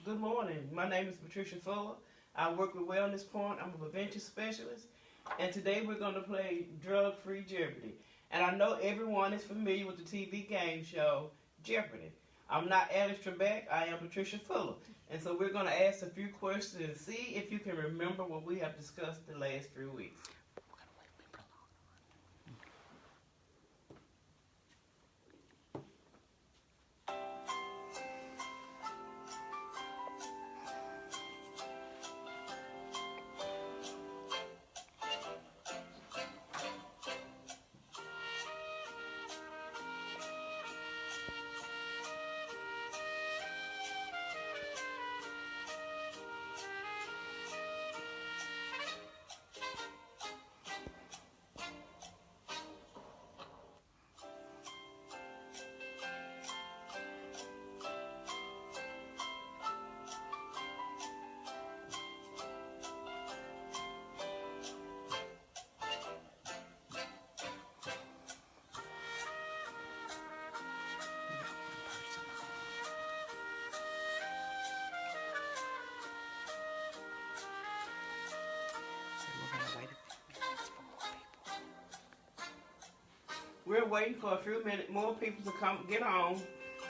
Good morning. My name is Patricia Fuller. I work with Wellness Point. I'm a prevention specialist. And today we're going to play drug-free Jeopardy. And I know everyone is familiar with the TV game show Jeopardy. I'm not Alex Trebek. I am Patricia Fuller. And so we're going to ask a few questions and see if you can remember what we have discussed the last 3 weeks. We're waiting for a few minutes, more people to come get on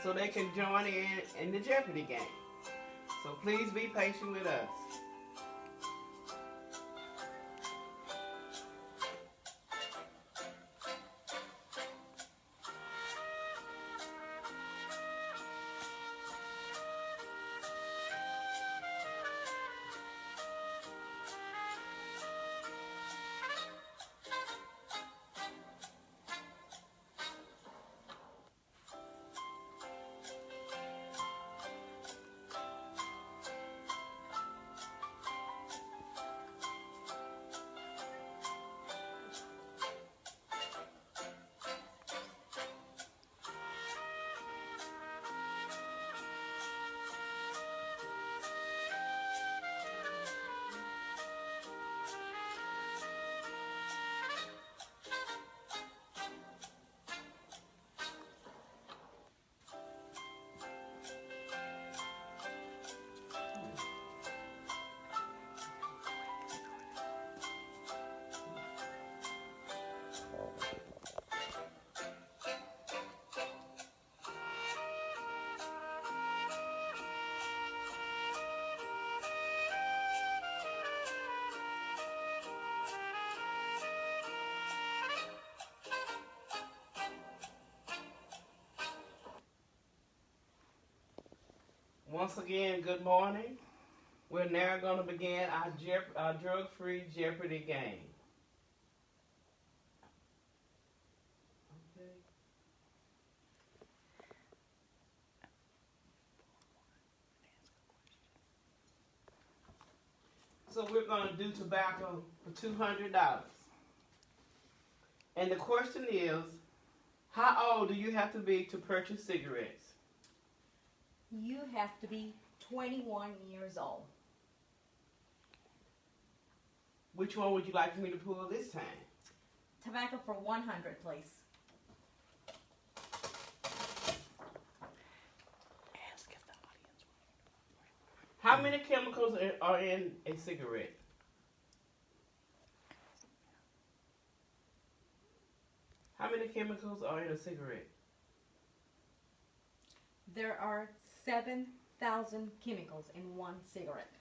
so they can join in the Jeopardy game. So please be patient with us. Once again, good morning. We're now going to begin our drug-free Jeopardy game. Okay. So we're going to do tobacco for $200. And the question is, how old do you have to be to purchase cigarettes? You have to be 21 years old. Which one would you like for me to pull this time? Tobacco for 100, please. Ask if the audience will. How many chemicals are in a cigarette? How many chemicals are in a cigarette? There are 7,000 chemicals in one cigarette.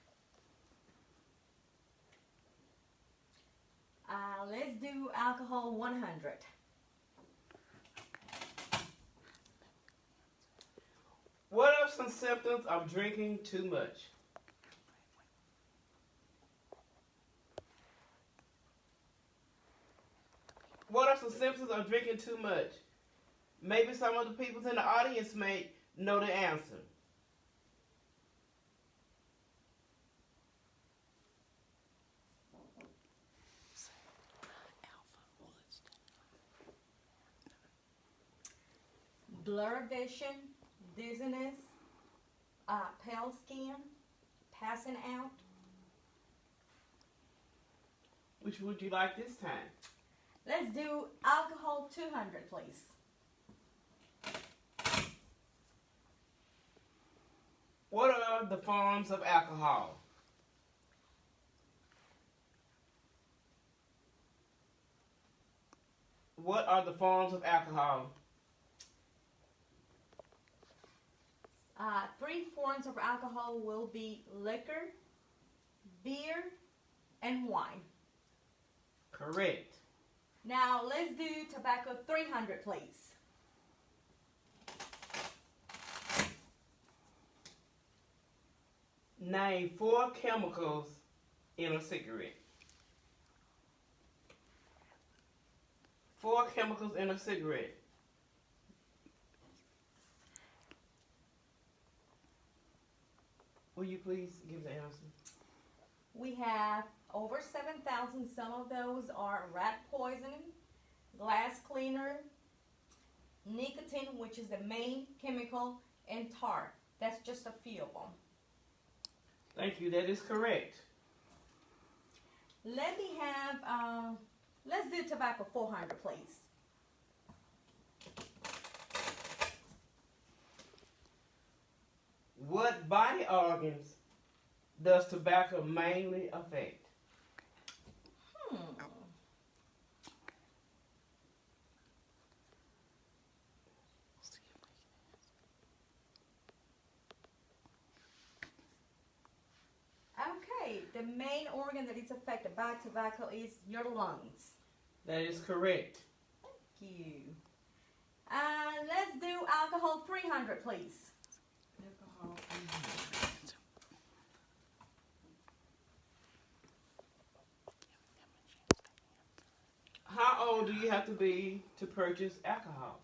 Let's do alcohol 100. What are some symptoms of drinking too much? What are some symptoms of drinking too much? Maybe some of the people in the audience may know the answer. Blurred vision, dizziness, pale skin, passing out. Which would you like this time? Let's do alcohol 200, please. What are are the forms of alcohol? What are the forms of alcohol? 3 forms of alcohol will be liquor, beer, and wine. Correct. Now let's do tobacco 300, please. Name 4 chemicals in a cigarette. 4 chemicals in a cigarette. Will you please give the answer? We have over 7,000. Some of those are rat poison, glass cleaner, nicotine, which is the main chemical, and tar. That's just a few of them. Thank you. That is correct. Let me have, let's do tobacco 400, please. What body organs does tobacco mainly affect? Okay, the main organ that is affected by tobacco is your lungs. That is correct. Thank you. Let's do alcohol 300, please. Alcohol. How old do you have to be to purchase alcohol?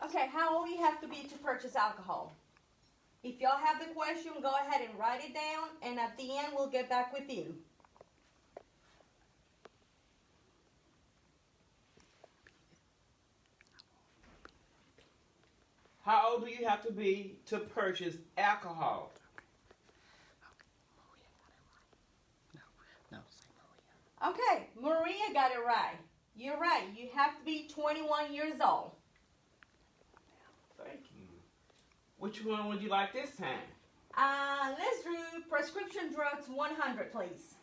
Okay, how old do you have to be to purchase alcohol? If y'all have the question, go ahead and write it down, and at the end, we'll get back with you. How old do you have to be to purchase alcohol? No, say Maria. Okay, Maria got it right. You're right. You have to be 21 years old. Thank you. Which one would you like this time? Let's do prescription drugs 100, please.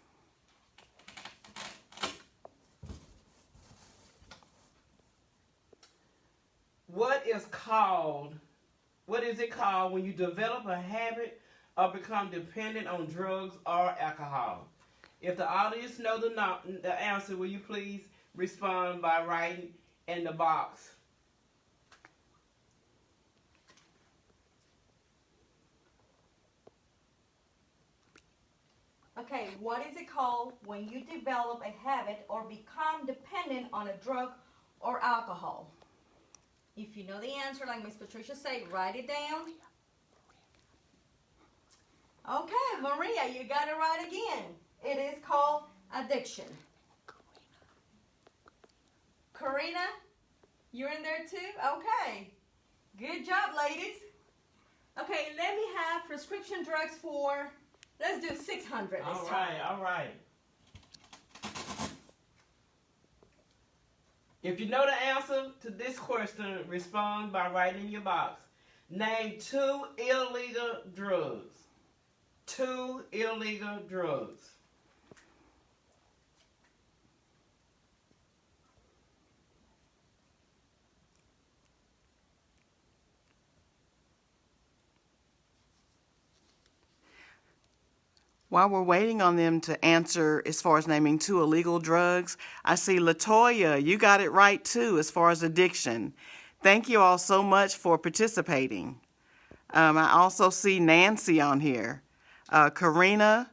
What is it called when you develop a habit or become dependent on drugs or alcohol? If the audience know the answer, will you please respond by writing in the box? Okay, what is it called when you develop a habit or become dependent on a drug or alcohol? If you know the answer, like Miss Patricia said, write it down. Okay, Maria, you got it right again. It is called addiction. Karina, you're in there too? Okay. Good job, ladies. Okay, let me have prescription drugs for, let's do 600 this time. All right. If you know the answer to this question, respond by writing in your box. Name 2 illegal drugs. 2 illegal drugs. While we're waiting on them to answer as far as naming 2 illegal drugs, I see Latoya, you got it right too as far as addiction. Thank you all so much for participating. I also see Nancy on here. Karina,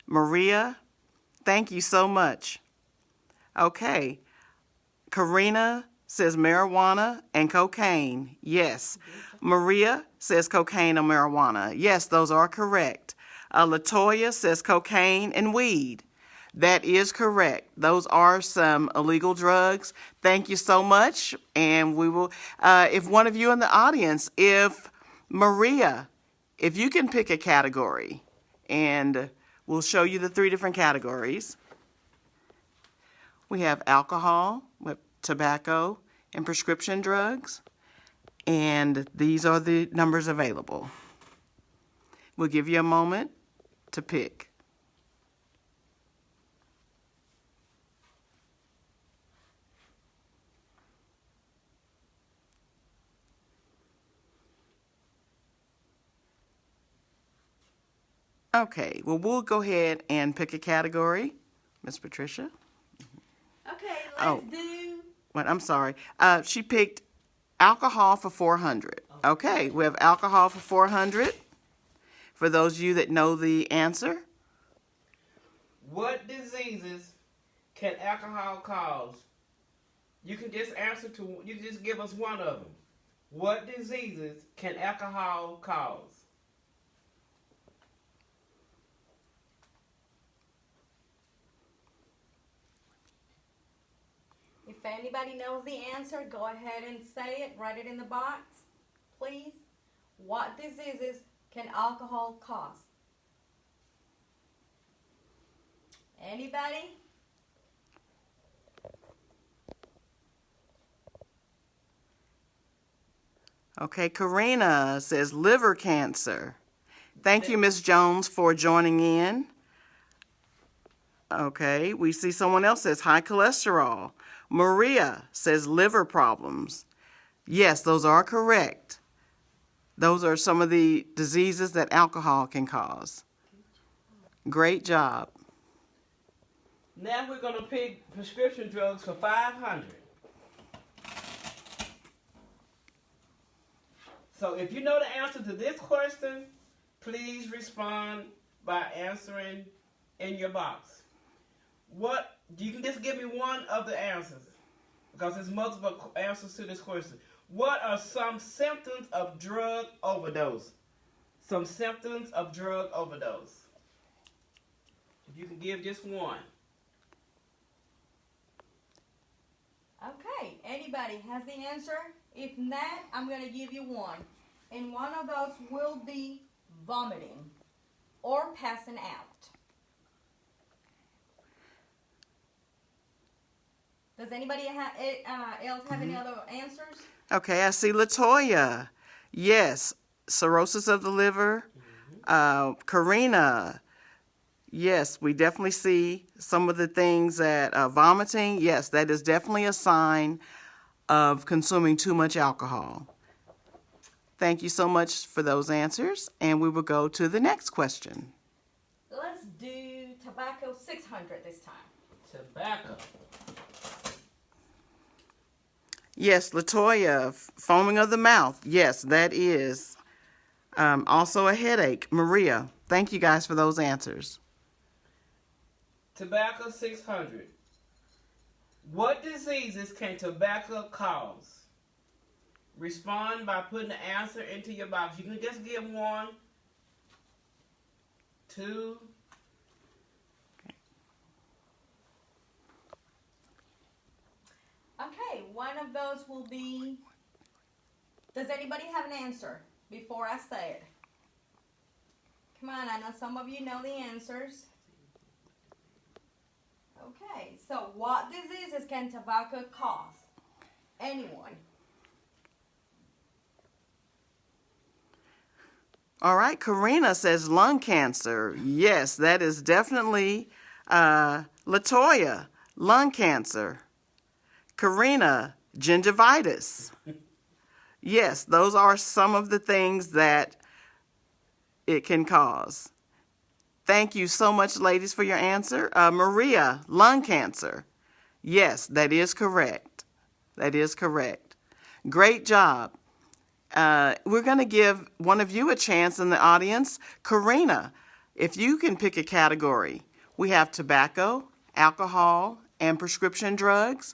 Maria, thank you so much. Okay, Karina says marijuana and cocaine. Yes. Maria says cocaine and marijuana. Yes, those are correct. Latoya says cocaine and weed. That is correct. Those are some illegal drugs. Thank you so much. And we will, if one of you in the audience, if Maria, if you can pick a category, and we'll show you the 3 different categories. We have alcohol, tobacco, and prescription drugs. And these are the numbers available. We'll give you a moment to pick. Okay, well, we'll go ahead and pick a category. Miss Patricia? Okay, Oh. let's do. What? I'm sorry. She picked alcohol for 400. Okay, we have alcohol for 400. For those of you that know the answer. What diseases can alcohol cause? You can just answer to. You can just give us one of them. What diseases can alcohol cause? If anybody knows the answer, go ahead and say it. Write it in the box, please. What diseases can alcohol cause? Anybody? Okay, Karina says liver cancer. Thank you, Miss Jones, for joining in. Okay, we see someone else says high cholesterol. Maria says liver problems. Yes, those are correct. Those are some of the diseases that alcohol can cause. Great job. Now we're going to pick prescription drugs for 500. So if you know the answer to this question, please respond by answering in your box. What, you can just give me one of the answers because there's multiple answers to this question. What are some symptoms of drug overdose? Some symptoms of drug overdose. If you can give just one. Okay, anybody has the answer? If not, I'm going to give you one. And one of those will be vomiting or passing out. Does anybody else have any other answers? Okay, I see Latoya. Yes, cirrhosis of the liver. Karina. Yes, we definitely see some of the things that vomiting. Yes, that is definitely a sign of consuming too much alcohol. Thank you so much for those answers, and we will go to the next question. Let's do tobacco 600 this time. Tobacco. Yes, Latoya, foaming of the mouth. Yes, that is also a headache. Maria, thank you guys for those answers. Tobacco 600. What diseases can tobacco cause? Respond by putting the answer into your box. You can just give one, two. Okay, one of those will be, does anybody have an answer before I say it? Come on, I know some of you know the answers. Okay, so what diseases can tobacco cause? Anyone? All right, Karina says lung cancer. Yes, that is definitely Latoya, lung cancer. Karina, gingivitis. Yes, those are some of the things that it can cause. Thank you so much, ladies, for your answer. Maria, lung cancer. Yes, that is correct. That is correct. Great job. We're going to give one of you a chance in the audience. Karina, if you can pick a category. We have tobacco, alcohol, and prescription drugs,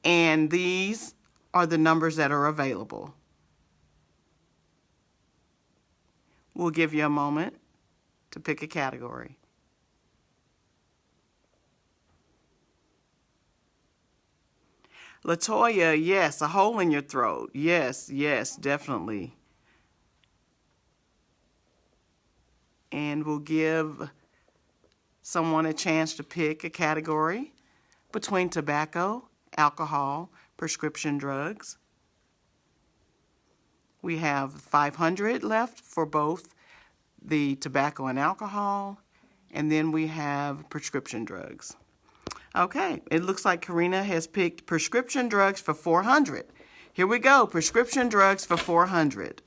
and these are the numbers that are available. We'll give you a moment to pick a category. Latoya, yes, a hole in your throat. Yes, yes, definitely. And we'll give someone a chance to pick a category between tobacco, alcohol, prescription drugs. We have 500 left for both the tobacco and alcohol, and then we have prescription drugs. Okay, it looks like Karina has picked prescription drugs for 400. Here we go, prescription drugs for 400.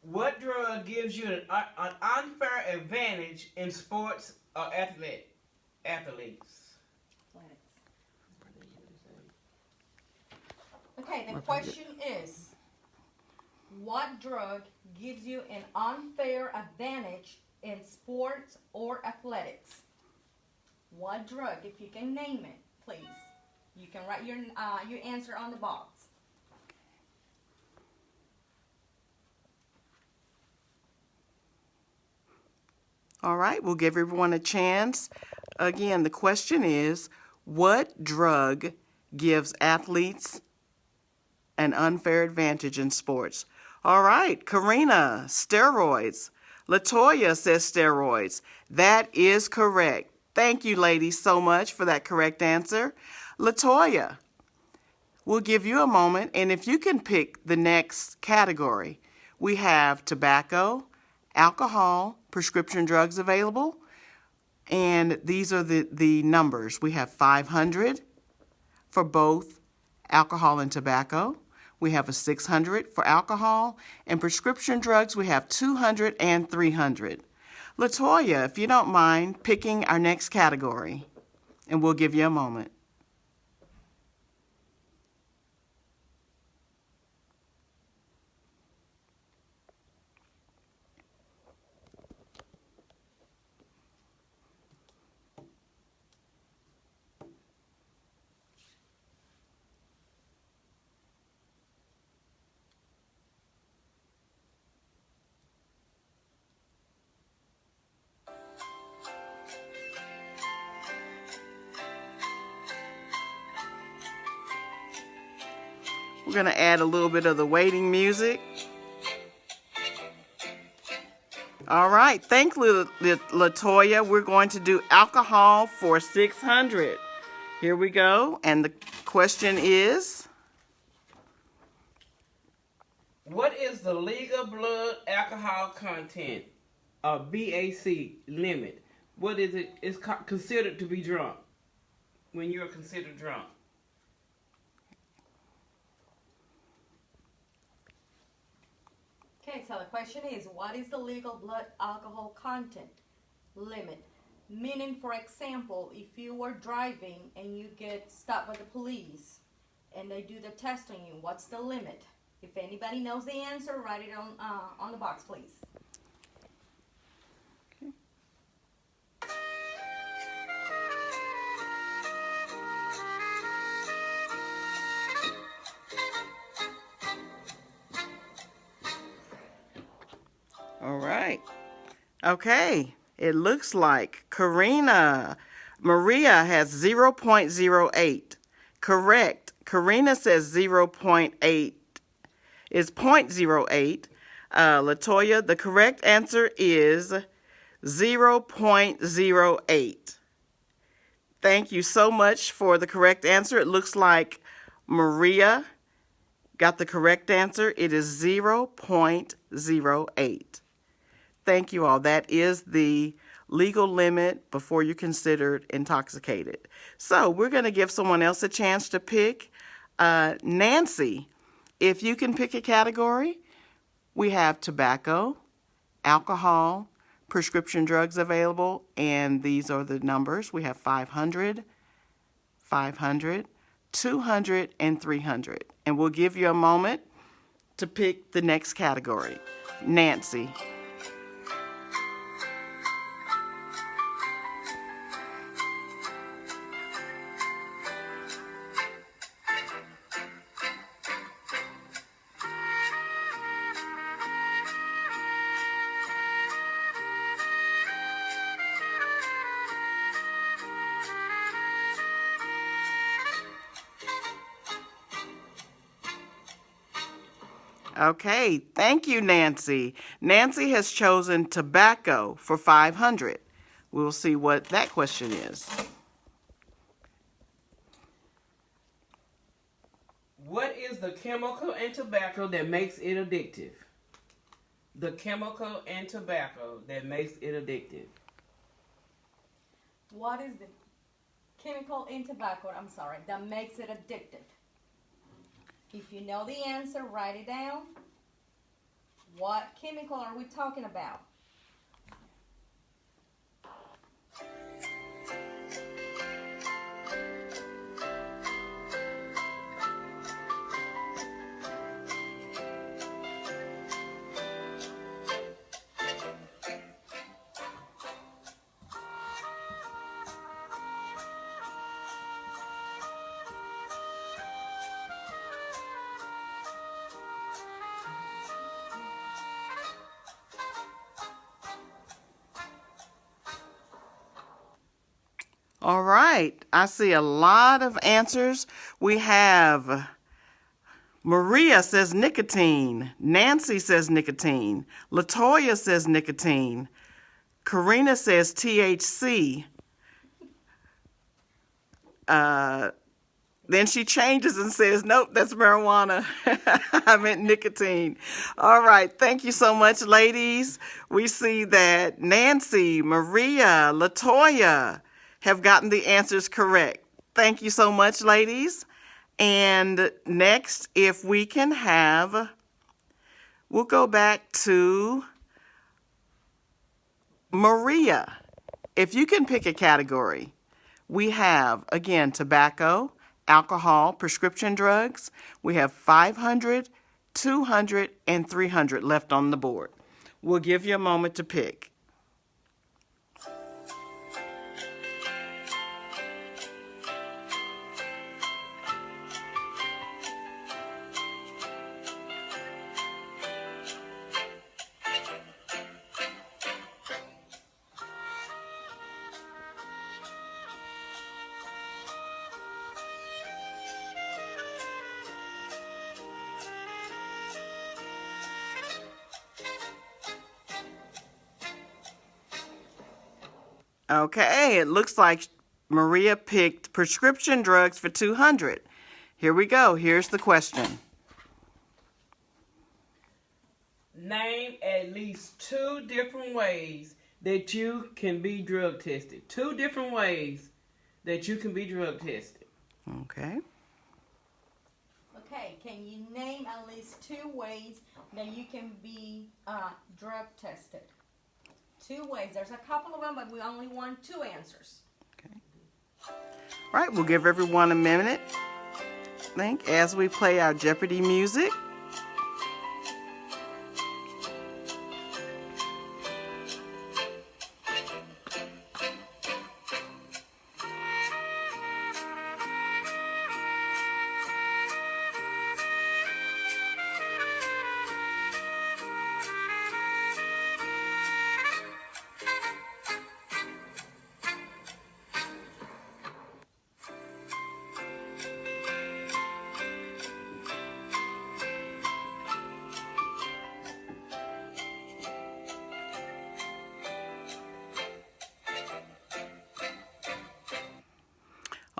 What drug gives you an unfair advantage in sports or athletes? Okay, the question is, what drug gives you an unfair advantage in sports or athletics? What drug, if you can name it, please. You can write your answer on the box. All right, we'll give everyone a chance. Again, the question is, what drug gives athletes an unfair advantage in sports? All right, Karina, steroids. Latoya says steroids. That is correct. Thank you, ladies, so much for that correct answer. Latoya, we'll give you a moment, and if you can pick the next category, we have tobacco, alcohol, prescription drugs available, and these are the numbers. We have 500 for both alcohol and tobacco. We have a 600 for alcohol, and prescription drugs we have 200 and 300. Latoya, if you don't mind picking our next category, and we'll give you a moment. We're going to add a little bit of the waiting music. All right, thank you, Latoya. We're going to do alcohol for 600. Here we go, and the question is, what is the legal blood alcohol content, BAC limit? What is it? It's considered to be drunk. When you're considered drunk. Okay, so the question is, what is the legal blood alcohol content limit? Meaning, for example, if you were driving and you get stopped by the police and they do the test on you, what's the limit? If anybody knows the answer, write it on the box, please. all right. Okay, it looks like Maria has 0.08. Correct. Karina says 0.8 is 0.08. Latoya, the correct answer is 0.08. Thank you so much for the correct answer. It looks like Maria got the correct answer. It is 0.08. Thank you all. That is the legal limit before you're considered intoxicated. So we're going to give someone else a chance to pick. Nancy, if you can pick a category, we have tobacco, alcohol, prescription drugs available, and these are the numbers. We have 500, 500, 200, and 300. And we'll give you a moment to pick the next category. Nancy. Okay, thank you, Nancy. Nancy has chosen tobacco for 500. We'll see what that question is. What is the chemical in tobacco that makes it addictive? The chemical in tobacco that makes it addictive. What is the chemical in tobacco, that makes it addictive? If you know the answer, write it down. What chemical are we talking about? All right. I see a lot of answers. We have Maria says nicotine. Nancy says nicotine. Latoya says nicotine. Karina says THC. Then she changes and says, nope, that's marijuana. I meant nicotine. All right. Thank you so much, ladies. We see that Nancy, Maria, Latoya have gotten the answers correct. Thank you so much, ladies. And next, if we can have, we'll go back to Maria. If you can pick a category, we have, again, tobacco, alcohol, prescription drugs. We have 500, 200, and 300 left on the board. We'll give you a moment to pick. Okay, it looks like Maria picked prescription drugs for 200. Here we go. Here's the question. Name at least 2 different ways that you can be drug tested. 2 different ways that you can be drug tested. Okay. Okay, can you name at least 2 ways that you can be drug tested? 2 ways. There's a couple of them, but we only want 2 answers. Okay. All right, we'll give everyone a minute, I think, as we play our Jeopardy music.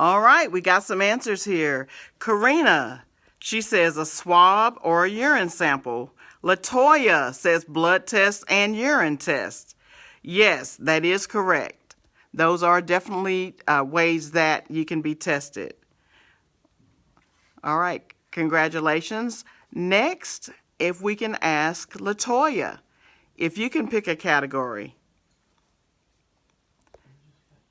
All right, we got some answers here. Karina, she says a swab or a urine sample. Latoya says blood test and urine test. Yes, that is correct. Those are definitely ways that you can be tested. All right, congratulations. Next, if we can ask Latoya, if you can pick a category.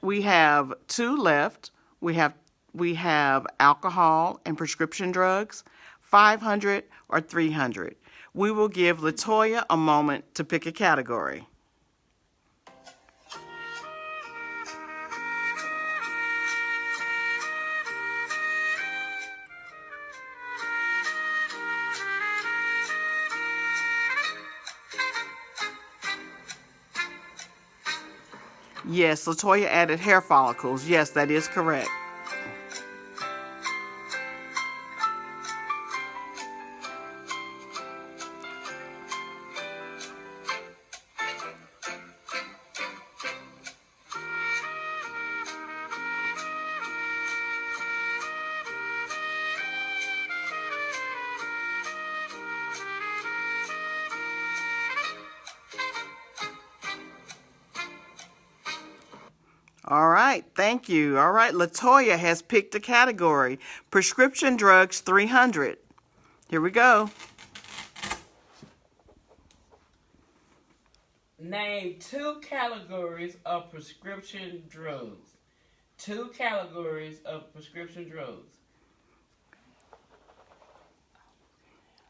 We have 2 left. We have alcohol and prescription drugs, 500 or 300. We will give Latoya a moment to pick a category. Yes, Latoya added hair follicles. Yes, that is correct. All right, thank you. All right, Latoya has picked a category. Prescription drugs, 300. Here we go. Name 2 categories of prescription drugs. 2 categories of prescription drugs.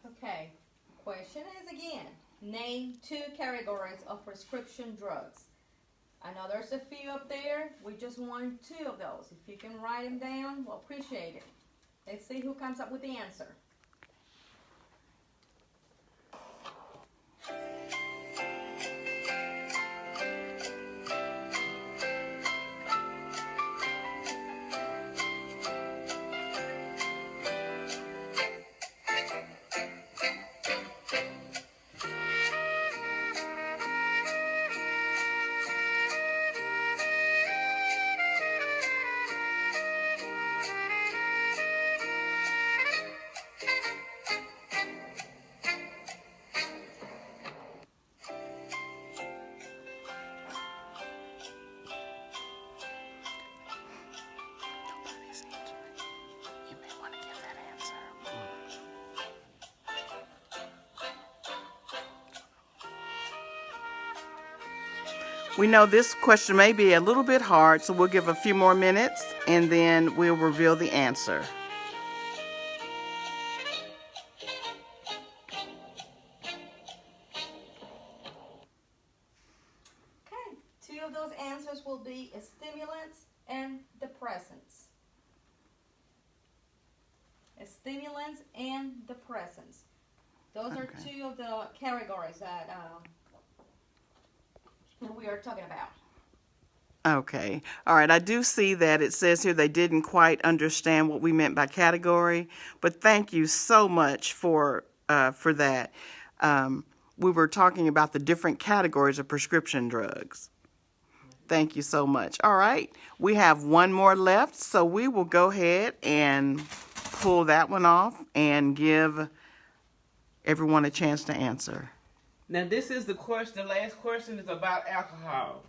Okay. Question is again, name 2 categories of prescription drugs. I know there's a few up there. We just want 2 of those. If you can write them down, we'll appreciate it. Let's see who comes up with the answer. You may want to give that answer. We know this question may be a little bit hard, so we'll give a few more minutes and then we'll reveal the answer. Okay. 2 of those answers will be stimulants and depressants. Stimulants and depressants. Those are Okay. 2 of the categories that we are talking about. Okay. All right. I do see that it says here they didn't quite understand what we meant by category, but thank you so much for that. We were talking about the different categories of prescription drugs. Thank you so much. All right. We have one more left, so we will go ahead and pull that one off and give everyone a chance to answer. Now this is the question. The last question is about alcohol,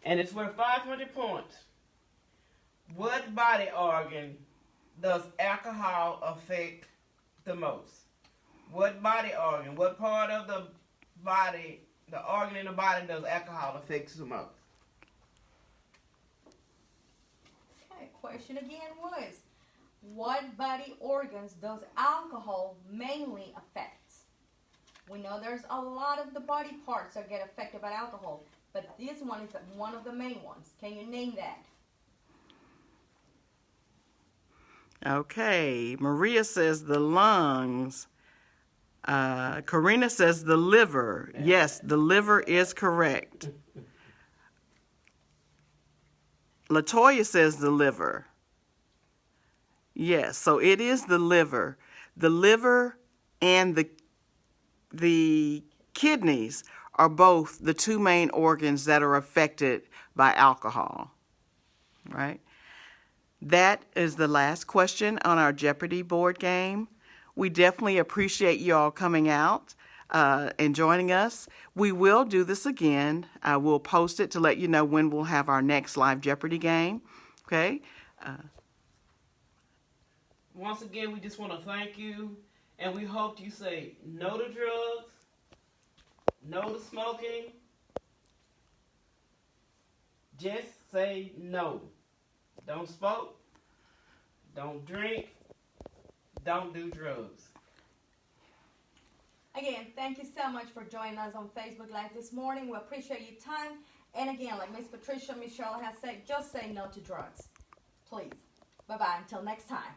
and it's worth 500 points. What body organ does alcohol affect the most? What body organ? What part of the body, the organ in the body, does alcohol affect the most? Okay, question again was, what body organs does alcohol mainly affect? We know there's a lot of the body parts that get affected by alcohol, but this one is one of the main ones. Can you name that? Okay. Maria says the lungs. Karina says the liver. Yes, the liver is correct. Latoya says the liver. Yes, so it is the liver. The liver and the kidneys are both the 2 main organs that are affected by alcohol, right? That is the last question on our Jeopardy board game. We definitely appreciate you all coming out and joining us. We will do this again. We'll post it to let you know when we'll have our next live Jeopardy game, okay? Once again, we just want to thank you, and we hope you say no to drugs, no to smoking. Just say no. Don't smoke, don't drink, don't do drugs. Again, thank you so much for joining us on Facebook Live this morning. We appreciate your time. And again, like Miss Patricia Michelle has said, just say no to drugs. Please. Bye-bye. Until next time.